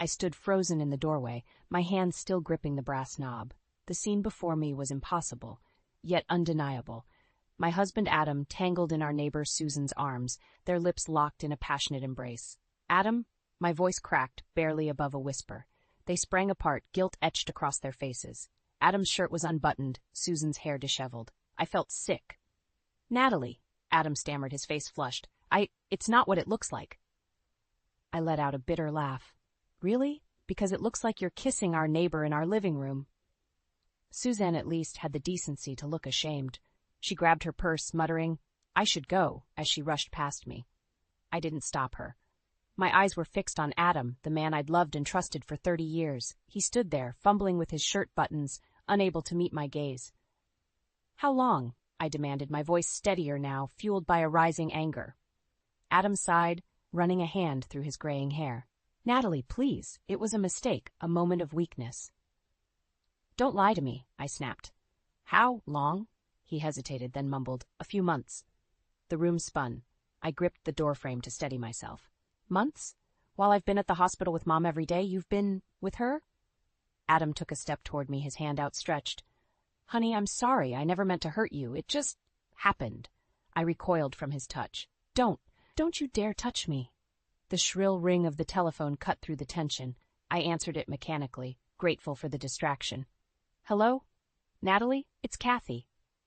I stood frozen in the doorway, my hand still gripping the brass knob. The scene before me was impossible, yet undeniable. My husband Adam tangled in our neighbor Susan's arms, their lips locked in a passionate embrace. "Adam?" My voice cracked, barely above a whisper. They sprang apart, guilt etched across their faces. Adam's shirt was unbuttoned, Susan's hair disheveled. I felt sick. "Natalie," Adam stammered, his face flushed. It's not what it looks like." I let out a bitter laugh. "Really? Because it looks like you're kissing our neighbor in our living room." Suzanne at least had the decency to look ashamed. She grabbed her purse, muttering, "I should go," as she rushed past me. I didn't stop her. My eyes were fixed on Adam, the man I'd loved and trusted for 30 years. He stood there, fumbling with his shirt buttons, unable to meet my gaze. "How long?" I demanded, my voice steadier now, fueled by a rising anger. Adam sighed, running a hand through his graying hair. "Natalie, please. It was a mistake, a moment of weakness." "Don't lie to me," I snapped. "How long?" He hesitated, then mumbled, "A few months." The room spun. I gripped the doorframe to steady myself. "Months? While I've been at the hospital with Mom every day, you've been with her?" Adam took a step toward me, his hand outstretched. "Honey, I'm sorry. I never meant to hurt you. It just happened." I recoiled from his touch. Don't you dare touch me." The shrill ring of the telephone cut through the tension. I answered it mechanically, grateful for the distraction. "Hello? Natalie? It's Kathy."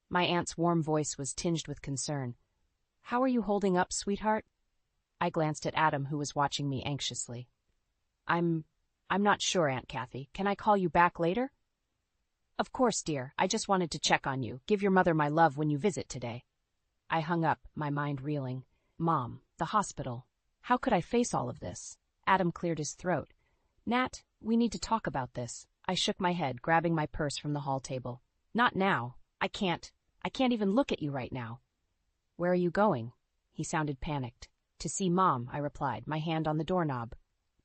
My aunt's warm voice was tinged with concern. "How are you holding up, sweetheart?" I glanced at Adam, who was watching me anxiously. I'm not sure, Aunt Kathy. Can I call you back later?" "Of course, dear. I just wanted to check on you. Give your mother my love when you visit today." I hung up, my mind reeling. Mom, the hospital. How could I face all of this? Adam cleared his throat. "Nat, we need to talk about this." I shook my head, grabbing my purse from the hall table. "Not now. I can't even look at you right now." "Where are you going?" He sounded panicked. "To see Mom," I replied, my hand on the doorknob.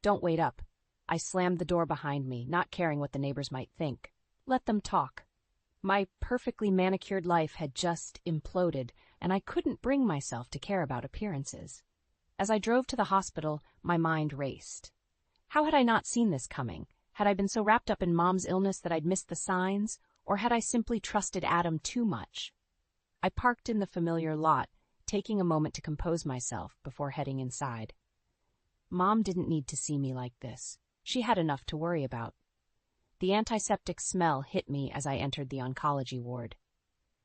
"Don't wait up." I slammed the door behind me, not caring what the neighbors might think. Let them talk. My perfectly manicured life had just imploded, and I couldn't bring myself to care about appearances. As I drove to the hospital, my mind raced. How had I not seen this coming? Had I been so wrapped up in Mom's illness that I'd missed the signs, or had I simply trusted Adam too much? I parked in the familiar lot, taking a moment to compose myself before heading inside. Mom didn't need to see me like this. She had enough to worry about. The antiseptic smell hit me as I entered the oncology ward.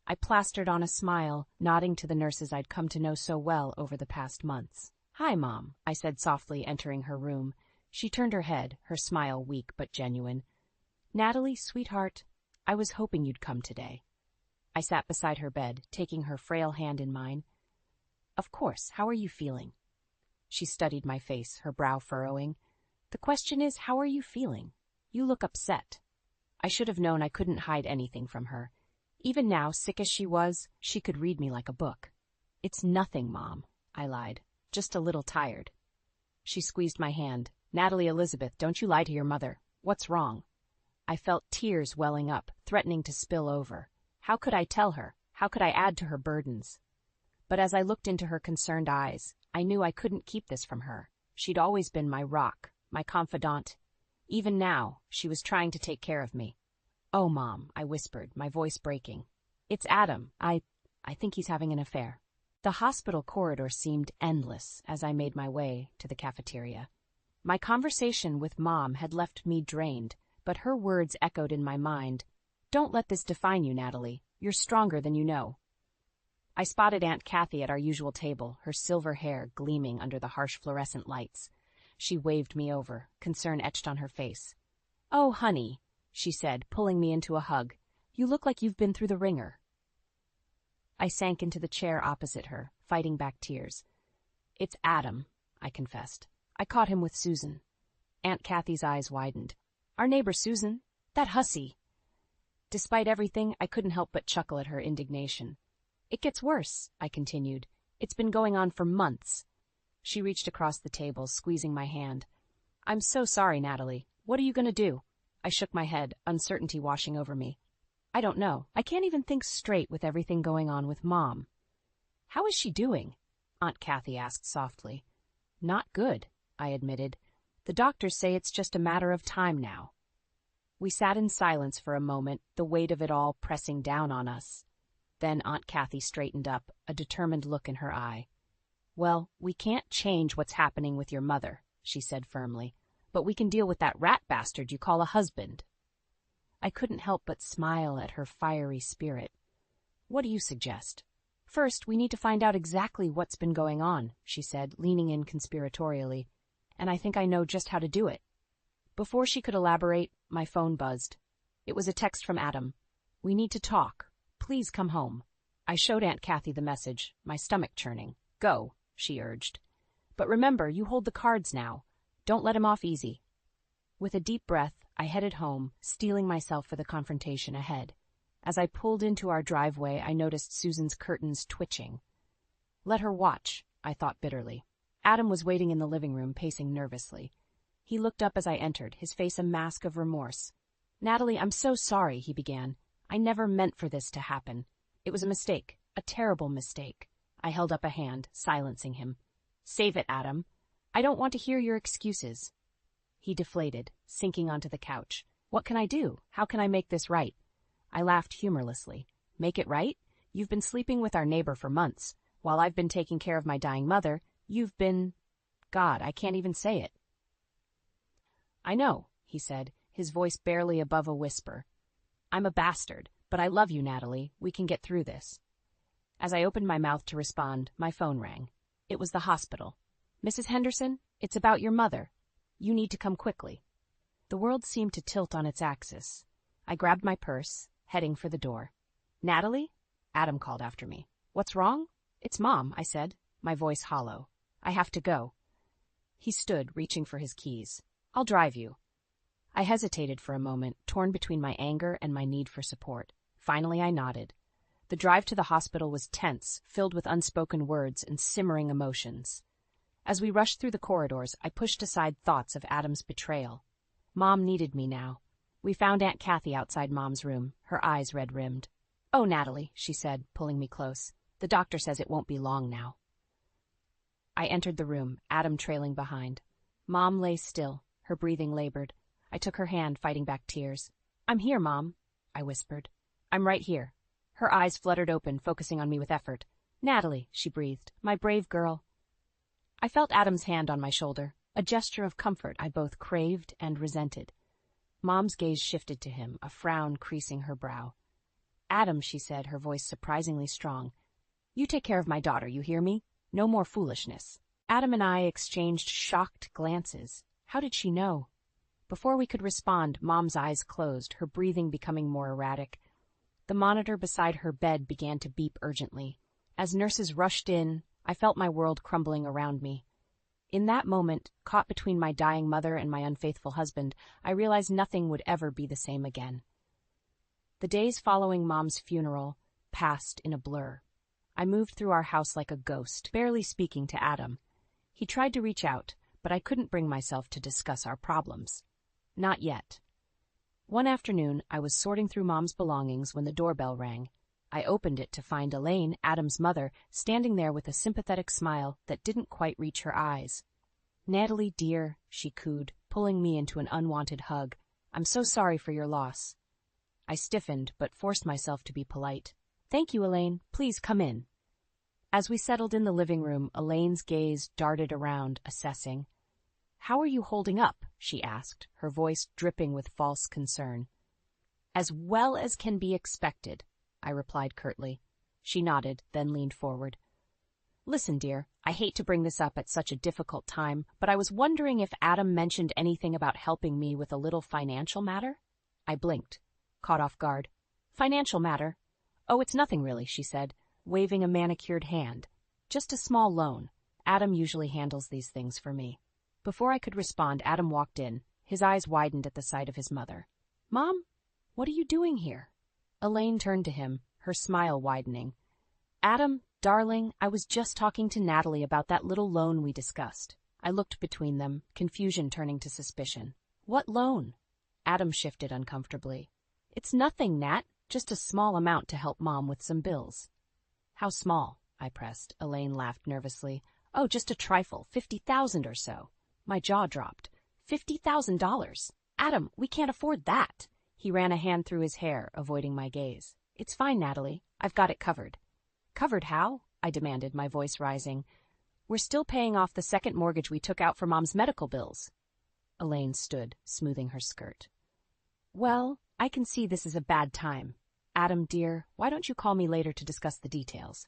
I plastered on a smile, nodding to the nurses I'd come to know so well over the past months. "Hi, Mom," I said softly, entering her room. She turned her head, her smile weak but genuine. "Natalie, sweetheart, I was hoping you'd come today." I sat beside her bed, taking her frail hand in mine. "Of course, how are you feeling?" She studied my face, her brow furrowing. "The question is, how are you feeling? You look upset." I should have known I couldn't hide anything from her. Even now, sick as she was, she could read me like a book. "It's nothing, Mom," I lied. "Just a little tired." She squeezed my hand. "Natalie Elizabeth, don't you lie to your mother. What's wrong?" I felt tears welling up, threatening to spill over. How could I tell her? How could I add to her burdens? But as I looked into her concerned eyes, I knew I couldn't keep this from her. She'd always been my rock, my confidant. Even now, she was trying to take care of me. "Oh, Mom," I whispered, my voice breaking. "It's Adam. I think he's having an affair." The hospital corridor seemed endless as I made my way to the cafeteria. My conversation with Mom had left me drained, but her words echoed in my mind. "Don't let this define you, Natalie. You're stronger than you know." I spotted Aunt Kathy at our usual table, her silver hair gleaming under the harsh fluorescent lights. She waved me over, concern etched on her face. "Oh, honey," she said, pulling me into a hug. "You look like you've been through the ringer." I sank into the chair opposite her, fighting back tears. "It's Adam," I confessed. "I caught him with Susan." Aunt Kathy's eyes widened. "Our neighbor Susan? That hussy." Despite everything, I couldn't help but chuckle at her indignation. "It gets worse," I continued. "It's been going on for months." She reached across the table, squeezing my hand. "I'm so sorry, Natalie. What are you going to do?" I shook my head, uncertainty washing over me. "I don't know. I can't even think straight with everything going on with Mom." "How is she doing?" Aunt Kathy asked softly. "Not good," I admitted. The doctors say it's just a matter of time now. We sat in silence for a moment, the weight of it all pressing down on us. Then Aunt Kathy straightened up, a determined look in her eye. "Well, we can't change what's happening with your mother," she said firmly, "but we can deal with that rat bastard you call a husband." I couldn't help but smile at her fiery spirit. "What do you suggest?" "First, we need to find out exactly what's been going on," she said, leaning in conspiratorially, "and I think I know just how to do it." Before she could elaborate, my phone buzzed. It was a text from Adam. "We need to talk. Please come home." I showed Aunt Kathy the message, my stomach churning. "Go," she urged. "But remember, you hold the cards now. Don't let him off easy." With a deep breath, I headed home, steeling myself for the confrontation ahead. As I pulled into our driveway, I noticed Susan's curtains twitching. Let her watch, I thought bitterly. Adam was waiting in the living room, pacing nervously. He looked up as I entered, his face a mask of remorse. "Natalie, I'm so sorry," he began. "I never meant for this to happen. It was a mistake, a terrible mistake." I held up a hand, silencing him. "Save it, Adam. I don't want to hear your excuses." He deflated, sinking onto the couch. "What can I do? How can I make this right?" I laughed humorlessly. "Make it right? You've been sleeping with our neighbor for months. While I've been taking care of my dying mother, you've been... God, I can't even say it." "I know," he said, his voice barely above a whisper. "I'm a bastard, but I love you, Natalie. We can get through this." As I opened my mouth to respond, my phone rang. It was the hospital. "Mrs. Henderson, it's about your mother. You need to come quickly." The world seemed to tilt on its axis. I grabbed my purse, heading for the door. "Natalie?" Adam called after me. "What's wrong?" "It's Mom," I said, my voice hollow. "I have to go." He stood, reaching for his keys. "I'll drive you." I hesitated for a moment, torn between my anger and my need for support. Finally, I nodded. The drive to the hospital was tense, filled with unspoken words and simmering emotions. As we rushed through the corridors, I pushed aside thoughts of Adam's betrayal. Mom needed me now. We found Aunt Kathy outside Mom's room, her eyes red-rimmed. "Oh, Natalie," she said, pulling me close. "The doctor says it won't be long now." I entered the room, Adam trailing behind. Mom lay still, her breathing labored. I took her hand, fighting back tears. "I'm here, Mom," I whispered. "I'm right here." Her eyes fluttered open, focusing on me with effort. "Natalie," she breathed, "my brave girl." I felt Adam's hand on my shoulder, a gesture of comfort I both craved and resented. Mom's gaze shifted to him, a frown creasing her brow. "Adam," she said, her voice surprisingly strong, "you take care of my daughter, you hear me? No more foolishness." Adam and I exchanged shocked glances. How did she know? Before we could respond, Mom's eyes closed, her breathing becoming more erratic. The monitor beside her bed began to beep urgently. As nurses rushed in, I felt my world crumbling around me. In that moment, caught between my dying mother and my unfaithful husband, I realized nothing would ever be the same again. The days following Mom's funeral passed in a blur. I moved through our house like a ghost, barely speaking to Adam. He tried to reach out, but I couldn't bring myself to discuss our problems. Not yet. One afternoon, I was sorting through Mom's belongings when the doorbell rang. I opened it to find Elaine, Adam's mother, standing there with a sympathetic smile that didn't quite reach her eyes. "Natalie, dear," she cooed, pulling me into an unwanted hug. "I'm so sorry for your loss." I stiffened, but forced myself to be polite. "Thank you, Elaine. Please come in." As we settled in the living room, Elaine's gaze darted around, assessing. "How are you holding up?" she asked, her voice dripping with false concern. "As well as can be expected," I replied curtly. She nodded, then leaned forward. "Listen, dear, I hate to bring this up at such a difficult time, but I was wondering if Adam mentioned anything about helping me with a little financial matter?" I blinked, caught off guard. "Financial matter? Oh, it's nothing really," she said, waving a manicured hand. "Just a small loan. Adam usually handles these things for me." Before I could respond, Adam walked in. His eyes widened at the sight of his mother. "Mom, what are you doing here?" Elaine turned to him, her smile widening. "Adam, darling, I was just talking to Natalie about that little loan we discussed." I looked between them, confusion turning to suspicion. "What loan?" Adam shifted uncomfortably. "It's nothing, Nat, just a small amount to help Mom with some bills." "How small?" I pressed. Elaine laughed nervously. "Oh, just a trifle, 50,000 or so." My jaw dropped. $50,000. Adam, we can't afford that. He ran a hand through his hair, avoiding my gaze. It's fine, Natalie. I've got it covered. Covered how? I demanded, my voice rising. We're still paying off the second mortgage we took out for Mom's medical bills. Elaine stood, smoothing her skirt. Well, I can see this is a bad time. Adam, dear, why don't you call me later to discuss the details?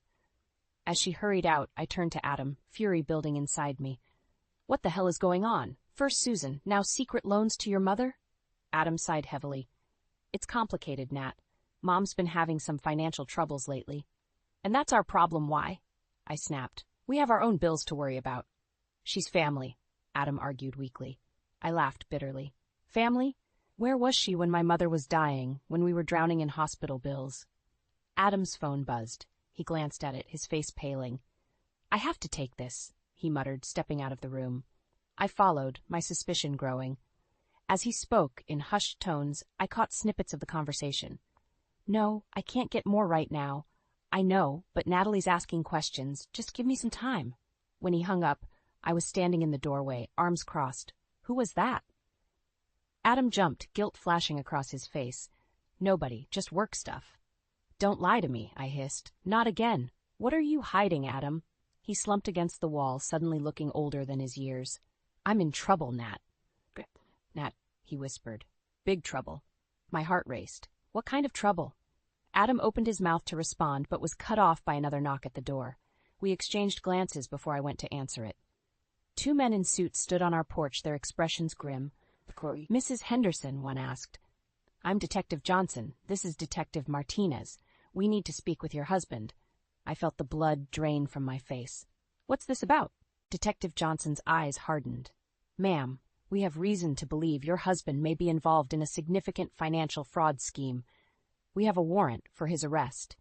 As she hurried out, I turned to Adam, fury building inside me. What the hell is going on? First Susan, now secret loans to your mother? Adam sighed heavily. It's complicated, Nat. Mom's been having some financial troubles lately. And that's our problem, why? I snapped. We have our own bills to worry about. She's family, Adam argued weakly. I laughed bitterly. Family? Where was she when my mother was dying, when we were drowning in hospital bills? Adam's phone buzzed. He glanced at it, his face paling. I have to take this, he muttered, stepping out of the room. I followed, my suspicion growing. As he spoke, in hushed tones, I caught snippets of the conversation. No, I can't get more right now. I know, but Natalie's asking questions. Just give me some time. When he hung up, I was standing in the doorway, arms crossed. Who was that? Adam jumped, guilt flashing across his face. Nobody, just work stuff. Don't lie to me, I hissed. Not again. What are you hiding, Adam? He slumped against the wall, suddenly looking older than his years. I'm in trouble, Nat. Nat, he whispered. Big trouble. My heart raced. What kind of trouble? Adam opened his mouth to respond, but was cut off by another knock at the door. We exchanged glances before I went to answer it. Two men in suits stood on our porch, their expressions grim. Mrs. Henderson, one asked. I'm Detective Johnson. This is Detective Martinez. We need to speak with your husband. I felt the blood drain from my face. What's this about? Detective Johnson's eyes hardened. Ma'am, we have reason to believe your husband may be involved in a significant financial fraud scheme. We have a warrant for his arrest.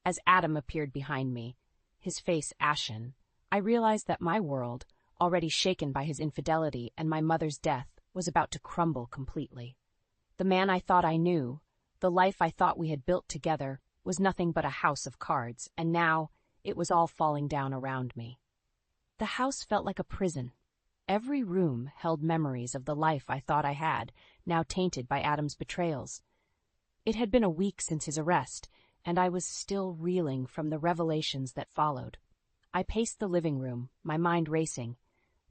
As Adam appeared behind me, his face ashen, I realized that my world, already shaken by his infidelity and my mother's death, was about to crumble completely. The man I thought I knew, the life I thought we had built together, was nothing but a house of cards, and now it was all falling down around me. The house felt like a prison. Every room held memories of the life I thought I had, now tainted by Adam's betrayals. It had been a week since his arrest, and I was still reeling from the revelations that followed. I paced the living room, my mind racing.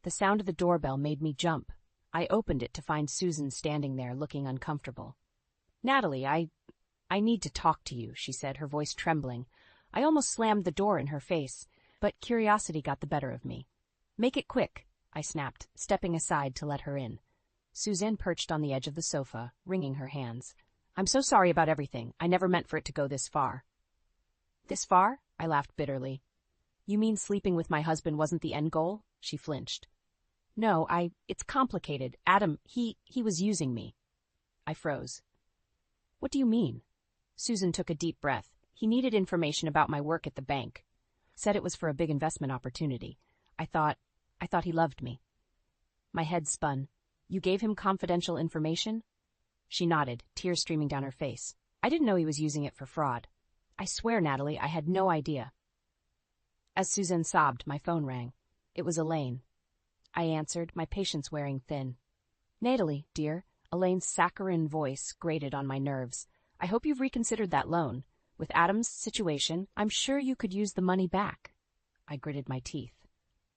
The sound of the doorbell made me jump. I opened it to find Susan standing there, looking uncomfortable. Natalie, I need to talk to you, she said, her voice trembling. I almost slammed the door in her face, but curiosity got the better of me. Make it quick, I snapped, stepping aside to let her in. Suzanne perched on the edge of the sofa, wringing her hands. I'm so sorry about everything. I never meant for it to go this far. This far? I laughed bitterly. You mean sleeping with my husband wasn't the end goal? She flinched. No, it's complicated. Adam, he was using me. I froze. What do you mean? Susan took a deep breath. He needed information about my work at the bank. Said it was for a big investment opportunity. I thought he loved me. My head spun. You gave him confidential information? She nodded, tears streaming down her face. I didn't know he was using it for fraud. I swear, Natalie, I had no idea. As Susan sobbed, my phone rang. It was Elaine. I answered, my patience wearing thin. Natalie, dear, Elaine's saccharine voice grated on my nerves. I hope you've reconsidered that loan. With Adam's situation, I'm sure you could use the money back. I gritted my teeth.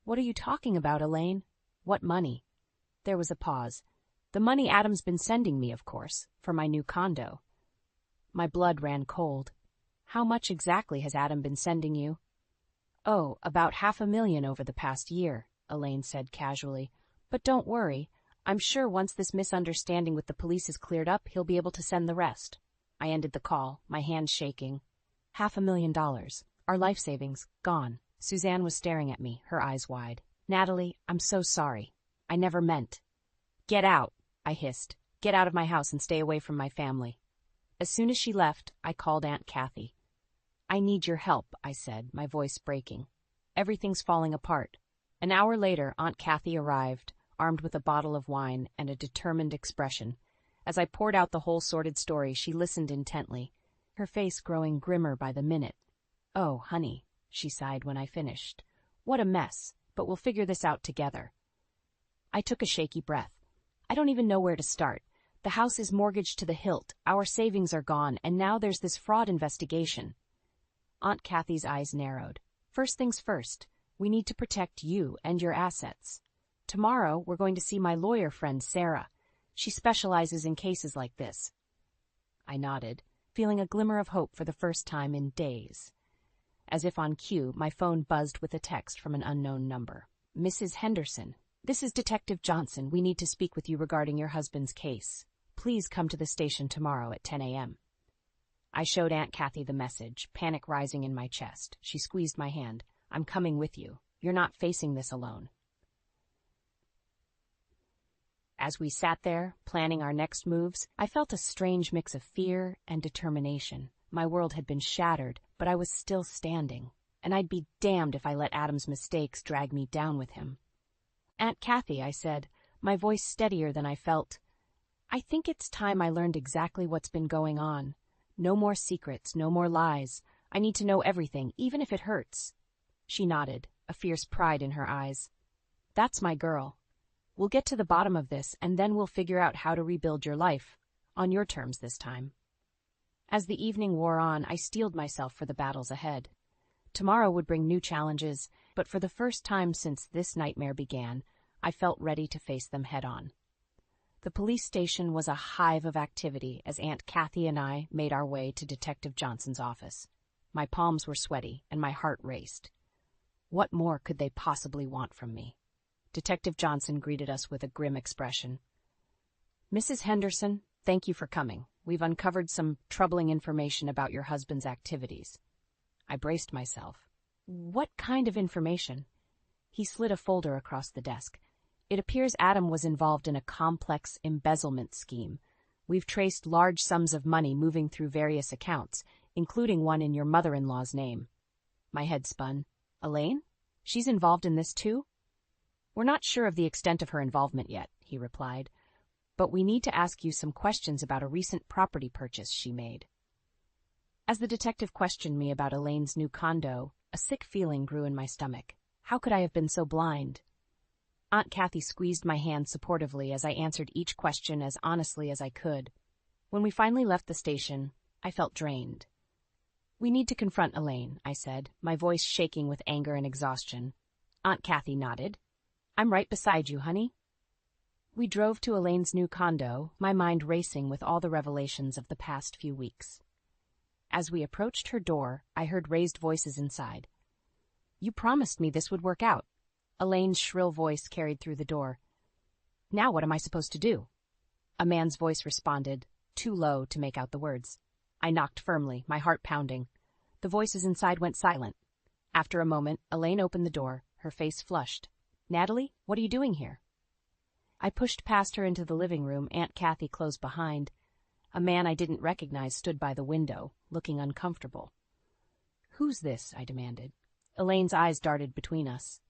What are you talking about, Elaine? What money? There was a pause. The money Adam's been sending me, of course, for my new condo. My blood ran cold. How much exactly has Adam been sending you? Oh, about $500,000 over the past year, Elaine said casually. But don't worry. I'm sure once this misunderstanding with the police is cleared up, he'll be able to send the rest. I ended the call, my hands shaking. $500,000. Our life savings, gone. Suzanne was staring at me, her eyes wide. Natalie, I'm so sorry. I never meant. Get out, I hissed. Get out of my house and stay away from my family. As soon as she left, I called Aunt Kathy. I need your help, I said, my voice breaking. Everything's falling apart. An hour later, Aunt Kathy arrived, armed with a bottle of wine and a determined expression. As I poured out the whole sordid story, she listened intently, her face growing grimmer by the minute. Oh, honey, she sighed when I finished. What a mess, but we'll figure this out together. I took a shaky breath. I don't even know where to start. The house is mortgaged to the hilt, our savings are gone, and now there's this fraud investigation. Aunt Kathy's eyes narrowed. First things first, we need to protect you and your assets. Tomorrow, we're going to see my lawyer friend, Sarah. She specializes in cases like this. I nodded, feeling a glimmer of hope for the first time in days. As if on cue, my phone buzzed with a text from an unknown number. Mrs. Henderson, this is Detective Johnson. We need to speak with you regarding your husband's case. Please come to the station tomorrow at 10 a.m. I showed Aunt Kathy the message, panic rising in my chest. She squeezed my hand. I'm coming with you. You're not facing this alone. As we sat there, planning our next moves, I felt a strange mix of fear and determination. My world had been shattered, but I was still standing, and I'd be damned if I let Adam's mistakes drag me down with him. Aunt Kathy, I said, my voice steadier than I felt, I think it's time I learned exactly what's been going on. No more secrets, no more lies. I need to know everything, even if it hurts. She nodded, a fierce pride in her eyes. That's my girl. We'll get to the bottom of this, and then we'll figure out how to rebuild your life, on your terms this time. As the evening wore on, I steeled myself for the battles ahead. Tomorrow would bring new challenges, but for the first time since this nightmare began, I felt ready to face them head-on. The police station was a hive of activity as Aunt Kathy and I made our way to Detective Johnson's office. My palms were sweaty, and my heart raced. What more could they possibly want from me? Detective Johnson greeted us with a grim expression. Mrs. Henderson, thank you for coming. We've uncovered some troubling information about your husband's activities. I braced myself. What kind of information? He slid a folder across the desk. It appears Adam was involved in a complex embezzlement scheme. We've traced large sums of money moving through various accounts, including one in your mother-in-law's name. My head spun. Elaine? She's involved in this too? We're not sure of the extent of her involvement yet, he replied, but we need to ask you some questions about a recent property purchase she made. As the detective questioned me about Elaine's new condo, a sick feeling grew in my stomach. How could I have been so blind? Aunt Kathy squeezed my hand supportively as I answered each question as honestly as I could. When we finally left the station, I felt drained. We need to confront Elaine, I said, my voice shaking with anger and exhaustion. Aunt Kathy nodded. I'm right beside you, honey. We drove to Elaine's new condo, my mind racing with all the revelations of the past few weeks. As we approached her door, I heard raised voices inside. You promised me this would work out. Elaine's shrill voice carried through the door. Now what am I supposed to do? A man's voice responded, too low to make out the words. I knocked firmly, my heart pounding. The voices inside went silent. After a moment, Elaine opened the door, her face flushed. Natalie, what are you doing here? I pushed past her into the living room Aunt Kathy closed behind. A man I didn't recognize stood by the window, looking uncomfortable. Who's this? I demanded. Elaine's eyes darted between us.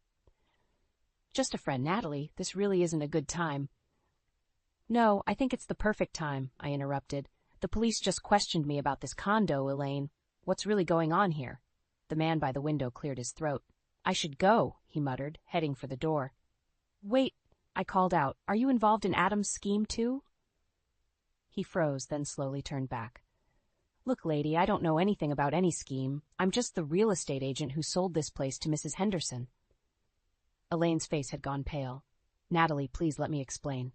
Just a friend, Natalie. This really isn't a good time. No, I think it's the perfect time, I interrupted. The police just questioned me about this condo, Elaine. What's really going on here? The man by the window cleared his throat. I should go, he muttered, heading for the door. Wait, I called out. Are you involved in Adam's scheme, too? He froze, then slowly turned back. Look, lady, I don't know anything about any scheme. I'm just the real estate agent who sold this place to Mrs. Henderson. Elaine's face had gone pale. Natalie, please let me explain.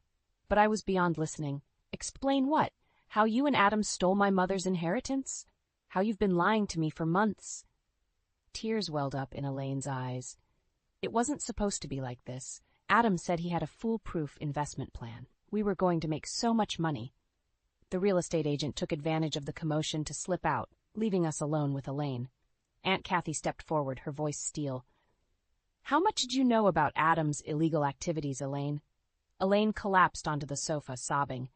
But I was beyond listening. Explain what? How you and Adam stole my mother's inheritance? How you've been lying to me for months? Tears welled up in Elaine's eyes. It wasn't supposed to be like this. Adam said he had a foolproof investment plan. We were going to make so much money. The real estate agent took advantage of the commotion to slip out, leaving us alone with Elaine. Aunt Kathy stepped forward, her voice steel. How much did you know about Adam's illegal activities, Elaine? Elaine collapsed onto the sofa, sobbing.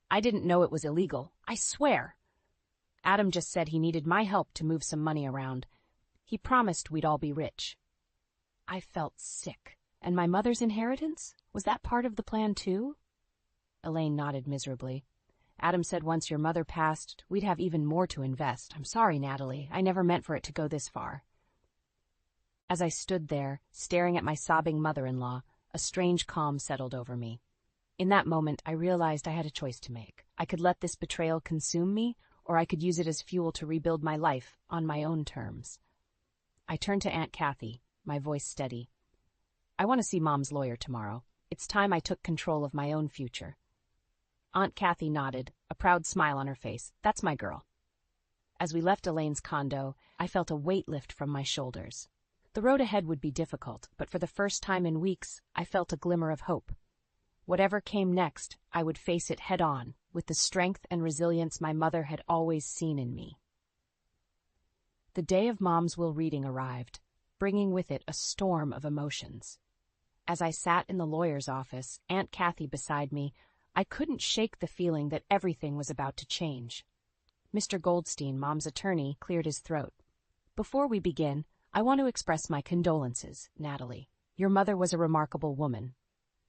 I didn't know it was illegal. I swear. Adam just said he needed my help to move some money around. He promised we'd all be rich. I felt sick. And my mother's inheritance? Was that part of the plan, too? Elaine nodded miserably. Adam said once your mother passed, we'd have even more to invest. I'm sorry, Natalie. I never meant for it to go this far. As I stood there, staring at my sobbing mother-in-law, a strange calm settled over me. In that moment, I realized I had a choice to make. I could let this betrayal consume me, or I could use it as fuel to rebuild my life on my own terms. I turned to Aunt Kathy, my voice steady. I want to see Mom's lawyer tomorrow. It's time I took control of my own future. Aunt Kathy nodded, a proud smile on her face. That's my girl. As we left Elaine's condo, I felt a weight lift from my shoulders. The road ahead would be difficult, but for the first time in weeks, I felt a glimmer of hope. Whatever came next, I would face it head-on, with the strength and resilience my mother had always seen in me. The day of Mom's will reading arrived, bringing with it a storm of emotions. As I sat in the lawyer's office, Aunt Kathy beside me, I couldn't shake the feeling that everything was about to change. Mr. Goldstein, Mom's attorney, cleared his throat. Before we begin, I want to express my condolences, Natalie. Your mother was a remarkable woman.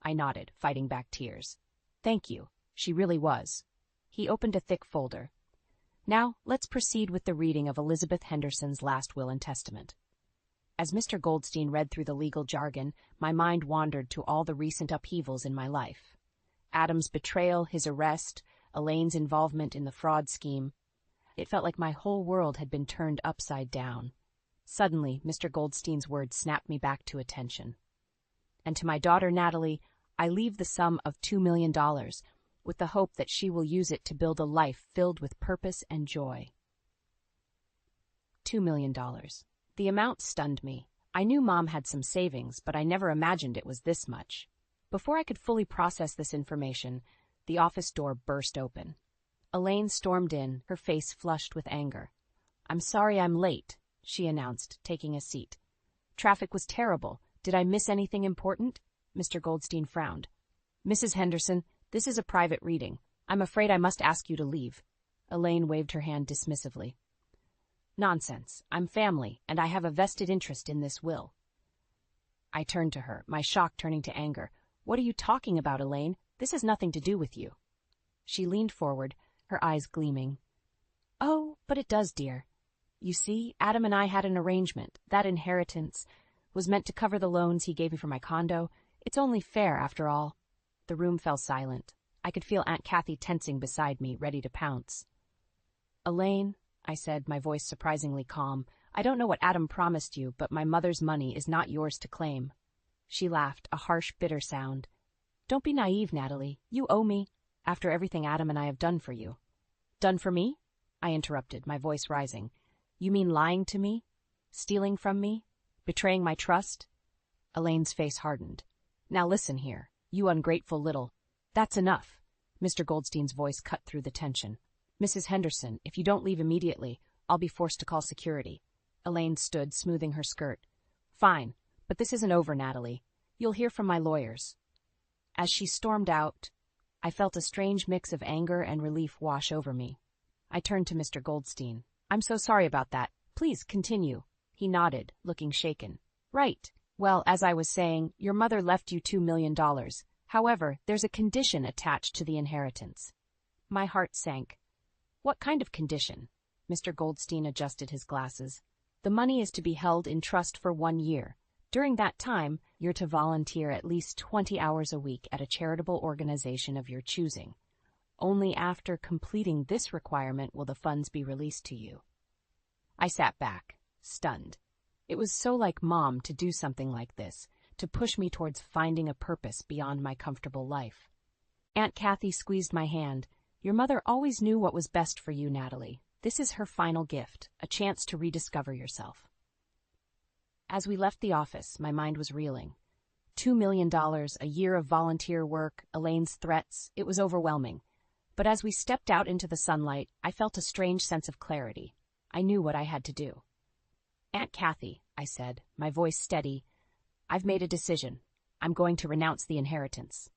I nodded, fighting back tears. Thank you. She really was. He opened a thick folder. Now, let's proceed with the reading of Elizabeth Henderson's last will and testament. As Mr. Goldstein read through the legal jargon, my mind wandered to all the recent upheavals in my life. Adam's betrayal, his arrest, Elaine's involvement in the fraud scheme. It felt like my whole world had been turned upside down. Suddenly, Mr. Goldstein's words snapped me back to attention. And to my daughter, Natalie, I leave the sum of $2 million, with the hope that she will use it to build a life filled with purpose and joy. $2 million. The amount stunned me. I knew Mom had some savings, but I never imagined it was this much. Before I could fully process this information, the office door burst open. Elaine stormed in, her face flushed with anger. I'm sorry I'm late, she announced, taking a seat. Traffic was terrible. Did I miss anything important? Mr. Goldstein frowned. Mrs. Henderson, this is a private reading. I'm afraid I must ask you to leave. Elaine waved her hand dismissively. Nonsense. I'm family, and I have a vested interest in this will. I turned to her, my shock turning to anger. What are you talking about, Elaine? This has nothing to do with you. She leaned forward, her eyes gleaming. Oh, but it does, dear. You see, Adam and I had an arrangement. That inheritance was meant to cover the loans he gave me for my condo. It's only fair, after all. The room fell silent. I could feel Aunt Kathy tensing beside me, ready to pounce. Elaine, I said, my voice surprisingly calm, I don't know what Adam promised you, but my mother's money is not yours to claim. She laughed, a harsh, bitter sound. Don't be naive, Natalie. You owe me, after everything Adam and I have done for you. Done for me? I interrupted, my voice rising. You mean lying to me? Stealing from me? Betraying my trust? Elaine's face hardened. Now listen here, you ungrateful little... That's enough. Mr. Goldstein's voice cut through the tension. Mrs. Henderson, if you don't leave immediately, I'll be forced to call security. Elaine stood, smoothing her skirt. Fine, but this isn't over, Natalie. You'll hear from my lawyers. As she stormed out, I felt a strange mix of anger and relief wash over me. I turned to Mr. Goldstein. I'm so sorry about that. Please continue. He nodded, looking shaken. Right. Well, as I was saying, your mother left you $2 million. However, there's a condition attached to the inheritance. My heart sank. What kind of condition? Mr. Goldstein adjusted his glasses. The money is to be held in trust for 1 year. During that time, you're to volunteer at least 20 hours a week at a charitable organization of your choosing. Only after completing this requirement will the funds be released to you. I sat back, stunned. It was so like Mom to do something like this, to push me towards finding a purpose beyond my comfortable life. Aunt Kathy squeezed my hand. Your mother always knew what was best for you, Natalie. This is her final gift, a chance to rediscover yourself. As we left the office, my mind was reeling. $2 million, a year of volunteer work, Elaine's threats, it was overwhelming. But as we stepped out into the sunlight, I felt a strange sense of clarity. I knew what I had to do. Aunt Kathy, I said, my voice steady, I've made a decision. I'm going to renounce the inheritance.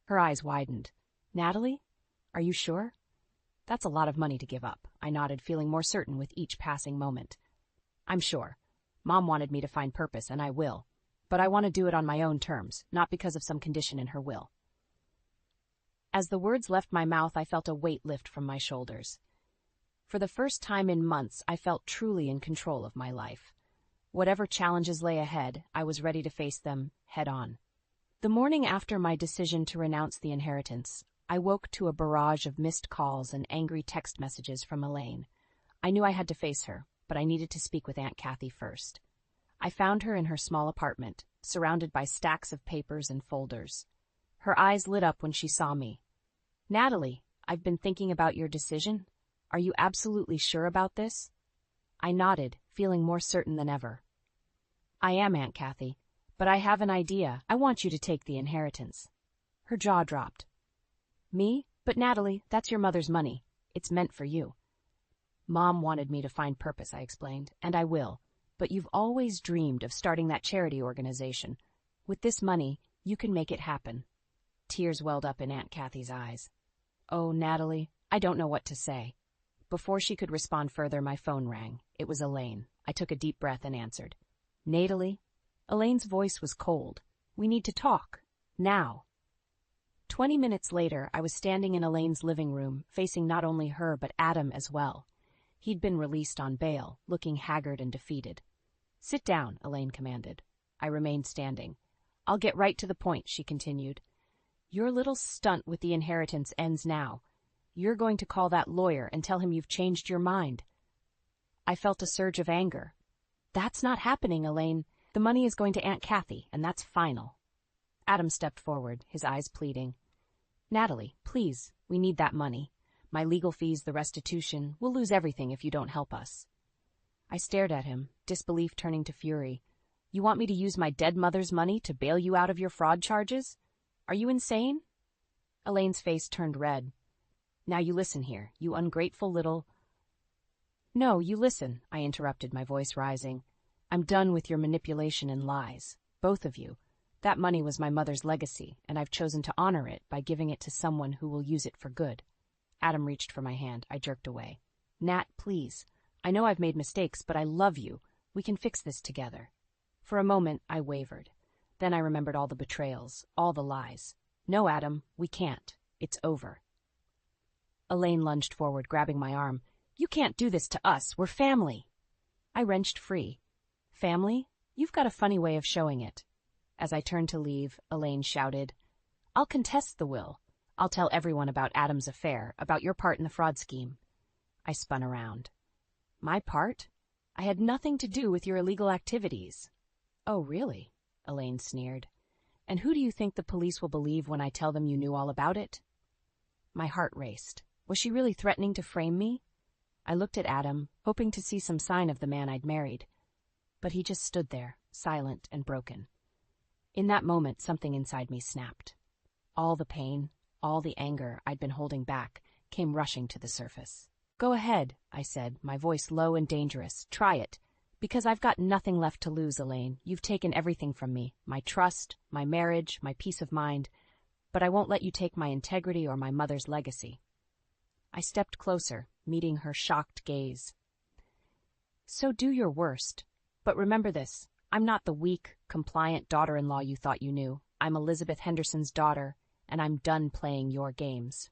Her eyes widened. Natalie? Are you sure? That's a lot of money to give up, I nodded, feeling more certain with each passing moment. I'm sure. Mom wanted me to find purpose, and I will. But I want to do it on my own terms, not because of some condition in her will. As the words left my mouth, I felt a weight lift from my shoulders. For the first time in months, I felt truly in control of my life. Whatever challenges lay ahead, I was ready to face them head on. The morning after my decision to renounce the inheritance, I woke to a barrage of missed calls and angry text messages from Elaine. I knew I had to face her, but I needed to speak with Aunt Kathy first. I found her in her small apartment, surrounded by stacks of papers and folders. Her eyes lit up when she saw me. "Natalie, I've been thinking about your decision. Are you absolutely sure about this?" I nodded, feeling more certain than ever. "I am, Aunt Kathy, but I have an idea. I want you to take the inheritance." Her jaw dropped. "Me? But Natalie, that's your mother's money. It's meant for you." "Mom wanted me to find purpose," I explained, "and I will. But you've always dreamed of starting that charity organization. With this money, you can make it happen." Tears welled up in Aunt Kathy's eyes. "Oh, Natalie, I don't know what to say." Before she could respond further, my phone rang. It was Elaine. I took a deep breath and answered. "Natalie?" Elaine's voice was cold. "We need to talk. Now." 20 minutes later, I was standing in Elaine's living room, facing not only her but Adam as well. He'd been released on bail, looking haggard and defeated. "Sit down," Elaine commanded. I remained standing. "I'll get right to the point," she continued. "Your little stunt with the inheritance ends now. You're going to call that lawyer and tell him you've changed your mind." I felt a surge of anger. "That's not happening, Elaine. The money is going to Aunt Kathy, and that's final." Adam stepped forward, his eyes pleading. "Natalie, please, we need that money. My legal fees, the restitution, we'll lose everything if you don't help us." I stared at him, disbelief turning to fury. "You want me to use my dead mother's money to bail you out of your fraud charges? Are you insane?" Elaine's face turned red. "Now you listen here, you ungrateful little—" "No, you listen," I interrupted, my voice rising. "I'm done with your manipulation and lies, both of you. That money was my mother's legacy, and I've chosen to honor it by giving it to someone who will use it for good." Adam reached for my hand. I jerked away. "Nat, please. I know I've made mistakes, but I love you. We can fix this together." For a moment, I wavered. Then I remembered all the betrayals, all the lies. "No, Adam, we can't. It's over." Elaine lunged forward, grabbing my arm. "You can't do this to us. We're family." I wrenched free. "Family? You've got a funny way of showing it." As I turned to leave, Elaine shouted, "I'll contest the will. I'll tell everyone about Adam's affair, about your part in the fraud scheme." I spun around. "My part? I had nothing to do with your illegal activities." "Oh, really?" Elaine sneered. "And who do you think the police will believe when I tell them you knew all about it?" My heart raced. Was she really threatening to frame me? I looked at Adam, hoping to see some sign of the man I'd married. But he just stood there, silent and broken. In that moment, something inside me snapped. All the pain, all the anger I'd been holding back, came rushing to the surface. "Go ahead," I said, my voice low and dangerous. "Try it. Because I've got nothing left to lose, Elaine. You've taken everything from me, my trust, my marriage, my peace of mind. But I won't let you take my integrity or my mother's legacy." I stepped closer, meeting her shocked gaze. "So do your worst. But remember this, I'm not the weak, compliant daughter-in-law you thought you knew. I'm Elizabeth Henderson's daughter, and I'm done playing your games."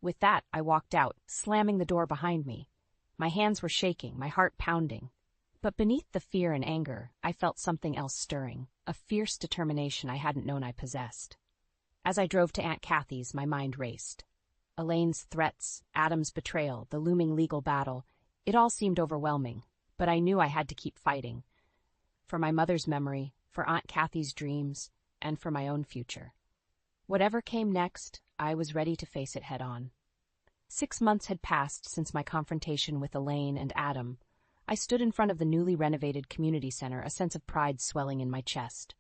With that, I walked out, slamming the door behind me. My hands were shaking, my heart pounding. But beneath the fear and anger, I felt something else stirring, a fierce determination I hadn't known I possessed. As I drove to Aunt Kathy's, my mind raced. Elaine's threats, Adam's betrayal, the looming legal battle, it all seemed overwhelming, but I knew I had to keep fighting. For my mother's memory, for Aunt Kathy's dreams, and for my own future. Whatever came next, I was ready to face it head-on. 6 months had passed since my confrontation with Elaine and Adam. I stood in front of the newly renovated community center, a sense of pride swelling in my chest.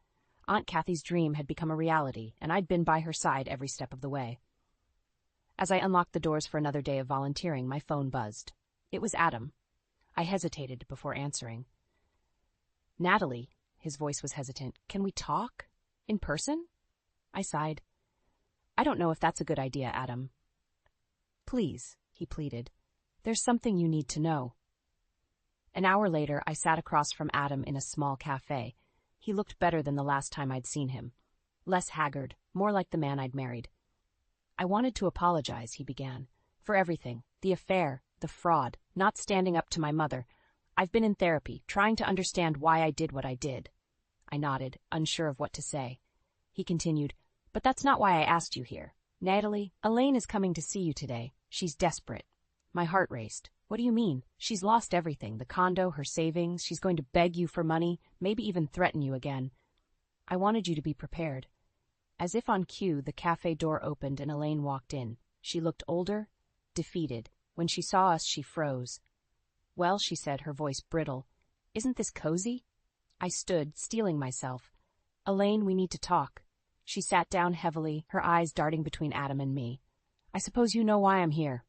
Aunt Kathy's dream had become a reality, and I'd been by her side every step of the way. As I unlocked the doors for another day of volunteering, my phone buzzed. It was Adam. I hesitated before answering. "Natalie," his voice was hesitant, "can we talk? In person?" I sighed. "I don't know if that's a good idea, Adam." "Please," he pleaded. "There's something you need to know." An hour later, I sat across from Adam in a small cafe. He looked better than the last time I'd seen him. Less haggard, more like the man I'd married. "I wanted to apologize," he began, "for everything, the affair, the fraud, not standing up to my mother. I've been in therapy, trying to understand why I did what I did." I nodded, unsure of what to say. He continued, "But that's not why I asked you here. Natalie, Elaine is coming to see you today. She's desperate." My heart raced. "What do you mean? She's lost everything, the condo, her savings. She's going to beg you for money, maybe even threaten you again." "I wanted you to be prepared." As if on cue, the cafe door opened and Elaine walked in. She looked older, defeated. When she saw us, she froze. "Well," she said, her voice brittle, "isn't this cozy?" I stood, steeling myself. "Elaine, we need to talk." She sat down heavily, her eyes darting between Adam and me. "I suppose you know why I'm here."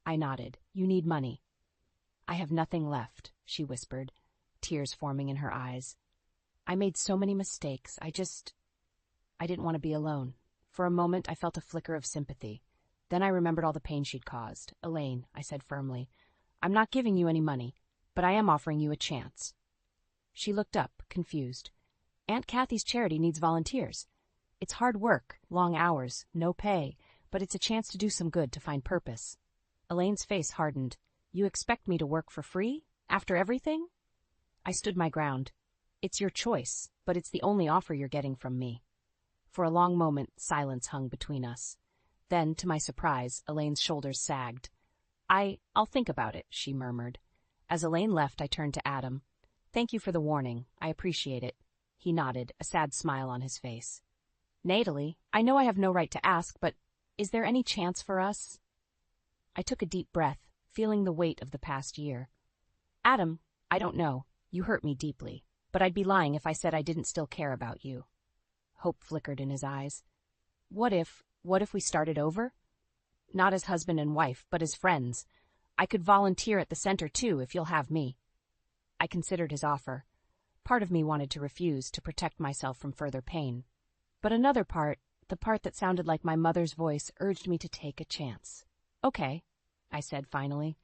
I nodded. "You need money." "I have nothing left," she whispered, tears forming in her eyes. "I made so many mistakes. I didn't want to be alone." For a moment, I felt a flicker of sympathy. Then I remembered all the pain she'd caused. "Elaine," I said firmly, "I'm not giving you any money, but I am offering you a chance." She looked up, confused. "Aunt Kathy's charity needs volunteers. It's hard work, long hours, no pay, but it's a chance to do some good, to find purpose." Elaine's face hardened. "You expect me to work for free? After everything?" I stood my ground. "It's your choice, but it's the only offer you're getting from me." For a long moment, silence hung between us. Then, to my surprise, Elaine's shoulders sagged. I'll think about it," she murmured. As Elaine left, I turned to Adam. "Thank you for the warning. I appreciate it." He nodded, a sad smile on his face. "Natalie, I know I have no right to ask, but is there any chance for us?" I took a deep breath, feeling the weight of the past year. "Adam, I don't know. You hurt me deeply, but I'd be lying if I said I didn't still care about you." Hope flickered in his eyes. What if we started over? Not as husband and wife, but as friends. I could volunteer at the center too, if you'll have me." I considered his offer. Part of me wanted to refuse, to protect myself from further pain. But another part, the part that sounded like my mother's voice, urged me to take a chance. "Okay," I said finally.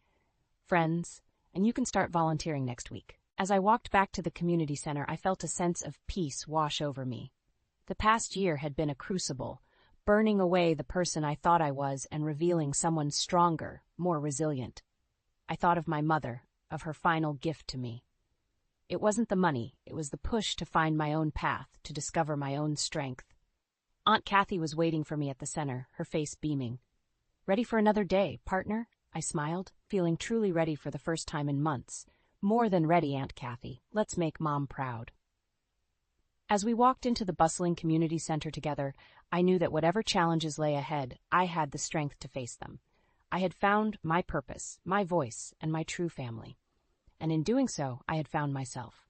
"Friends, and you can start volunteering next week." As I walked back to the community center, I felt a sense of peace wash over me. The past year had been a crucible, burning away the person I thought I was and revealing someone stronger, more resilient. I thought of my mother, of her final gift to me. It wasn't the money, it was the push to find my own path, to discover my own strength. Aunt Kathy was waiting for me at the center, her face beaming. "Ready for another day, partner?" I smiled, feeling truly ready for the first time in months. "More than ready, Aunt Kathy. Let's make Mom proud." As we walked into the bustling community center together, I knew that whatever challenges lay ahead, I had the strength to face them. I had found my purpose, my voice, and my true family. And in doing so, I had found myself.